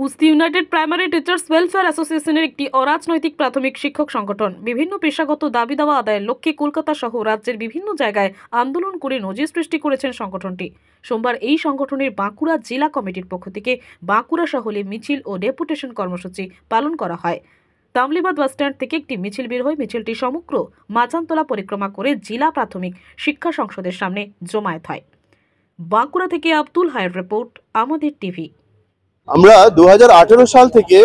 কুস্তি United primary teachers welfare অ্যাসোসিয়েশনের একটি অরাজনৈতিক প্রাথমিক শিক্ষক সংগঠন বিভিন্ন পেশাগত দাবি দাওয়া আদায়ের লক্ষ্যে কলকাতা সহ রাজ্যের বিভিন্ন জায়গায় আন্দোলন করে নজির সৃষ্টি করেছেন সংগঠনটি। সোমবার এই সংগঠনের বাঁকুড়া জেলা কমিটির পক্ষ থেকে বাঁকুড়া শহরে মিছিল ও ডেপুটেশন কর্মসূচি পালন করা হয়। তামলিবাদ বাসস্ট্যান্ড থেকে একটি মিছিল বের হয়। মিছিলটি সমগ্র মাচানতলা পরিক্রমা করে জেলা প্রাথমিক শিক্ষা সংসদের সামনে জমায়েত হয়। বাঁকুড়া থেকে আব্দুল হায়ের রিপোর্ট, আমাদের টিভি। আমরা 2018 সাল থেকে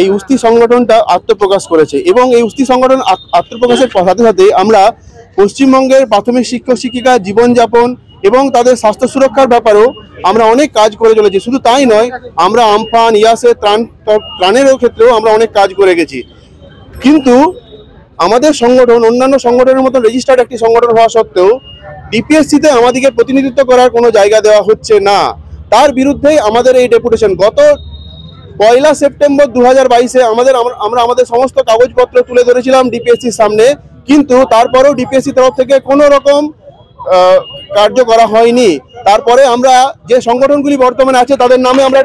এই উস্তি সংগঠনটা আত্মপ্রকাশ করেছে এবং এই উস্তি সংগঠন আত্মপ্রকাশের সাথে সাথে আমরা পশ্চিমবঙ্গের প্রাথমিক শিক্ষক শিক্ষিকা জীবনযাপন এবং তাদের স্বাস্থ্য সুরক্ষার ব্যাপারেও আমরা অনেক কাজ করে চলেছি। শুধু তাই নয়, আমরা আমফান ইয়াসের ত্রাণেরও ক্ষেত্রেও আমরা অনেক কাজ করে গেছি। কিন্তু আমাদের সংগঠন অন্যান্য সংগঠনের মতো রেজিস্টার্ড একটি সংগঠন হওয়া সত্ত্বেও ডিপিএসসিতে আমাদেরকে প্রতিনিধিত্ব করার কোনো জায়গা দেওয়া হচ্ছে না। তার বিরুদ্ধেই আমাদের এই ডেপুটেশন। গত 1 সেপ্টেম্বর 2022-এ আমরা আমাদের সমস্ত কাগজপত্র তুলে ধরেছিলাম ডিপিএসসির সামনে, কিন্তু তারপরেও ডিপিএসসি তরফ থেকে কোনো রকম কার্য করা হয়নি। তারপরে আমরা যে সংগঠনগুলি বর্তমানে আছে তাদের নামে আমরা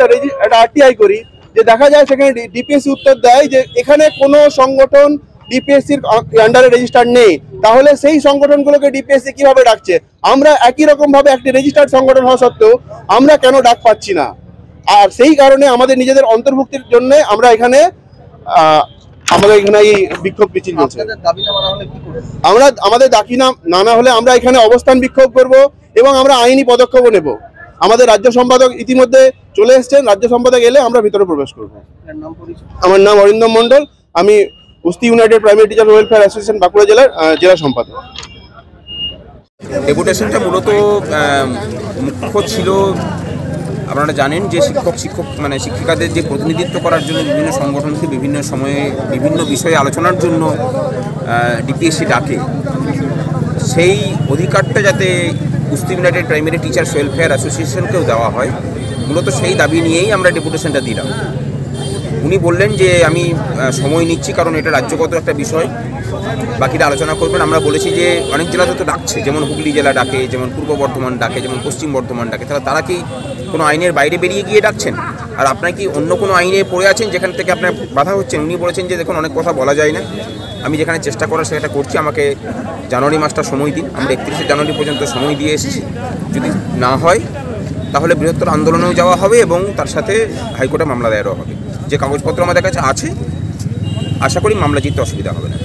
একটা আরটিআই করি, যে দেখা যায় সেখানে ডিপিএসসি উত্তর দেয় যে এখানে কোনো সংগঠন ডিপিএসসির আন্ডারে রেজিস্টার্ড নেই। তাহলে সেই সংগঠনগুলোকে ডিপিএসসি কিভাবে ডাকছে? আমরা একই রকম ভাবে একটি রেজিস্টার্ড সংগঠন হওয়া সত্ত্বেও আমরা কেন ডাক পাচ্ছি না? আর সেই কারণে আমাদের নিজেদের অন্তর্ভুক্তির জন্য আমরা এখানে এই বিক্ষোভ মিছিল চলছে। আমরা আমাদের দাবি না হলে আমরা এখানে অবস্থান বিক্ষোভ করব এবং আমরা আইনি পদক্ষেপও নেব। আমাদের রাজ্য সম্পাদক ইতিমধ্যে চলে এসেছেন, রাজ্য সম্পাদক এলে আমরা ভিতরে প্রবেশ করব। আমার নাম অরিন্দম মন্ডল, আমি কুস্তি United primary teacher welfare association Bankura জেলার জেলা সম্পাদক। ডেপুটেশনটা মূলত মুখ্য ছিল, আপনারা জানেন যে শিক্ষিকাদের যে প্রতিনিধিত্ব করার জন্য বিভিন্ন সংগঠনকে বিভিন্ন সময়ে বিভিন্ন বিষয়ে আলোচনার জন্য ডিপিএসসি ডাকে, সেই অধিকারটা যাতে কুস্তি ইউনাইটেড প্রাইমারি টিচার্স ওয়েলফেয়ার অ্যাসোসিয়েশনকেও দেওয়া হয়, মূলত সেই দাবি নিয়েই আমরা ডেপুটেশনটা দিলাম। উনি বললেন যে আমি সময় নিচ্ছি, কারণ এটা রাজ্যগত একটা বিষয়, বাকিটা আলোচনা করবেন। আমরা বলেছি যে অনেক জেলাতে তো ডাকছে, যেমন হুগলি জেলা ডাকে, যেমন পূর্ব বর্ধমান ডাকে, যেমন পশ্চিম বর্ধমান ডাকে। তারা কি কোনো আইনের বাইরে বেরিয়ে গিয়ে ডাকছেন? আর আপনার কি অন্য কোনো আইনে পড়ে আছেন যেখান থেকে আপনার বাধা হচ্ছেন? উনি বলেছেন যে দেখুন, অনেক কথা বলা যায় না, আমি যেখানে চেষ্টা করার সেটা করছি, আমাকে জানুয়ারি মাসটা সময় দিন। আমরা 31শে জানুয়ারি পর্যন্ত সময় দিয়ে এসেছি। যদি না হয় তাহলে বৃহত্তর আন্দোলনেও যাওয়া হবে এবং তার সাথে হাইকোর্টে মামলা দায়েরও হবে। যে কাগজপত্র আমাদের কাছে আছে, আশা করি মামলা জিততে অসুবিধা হবে না।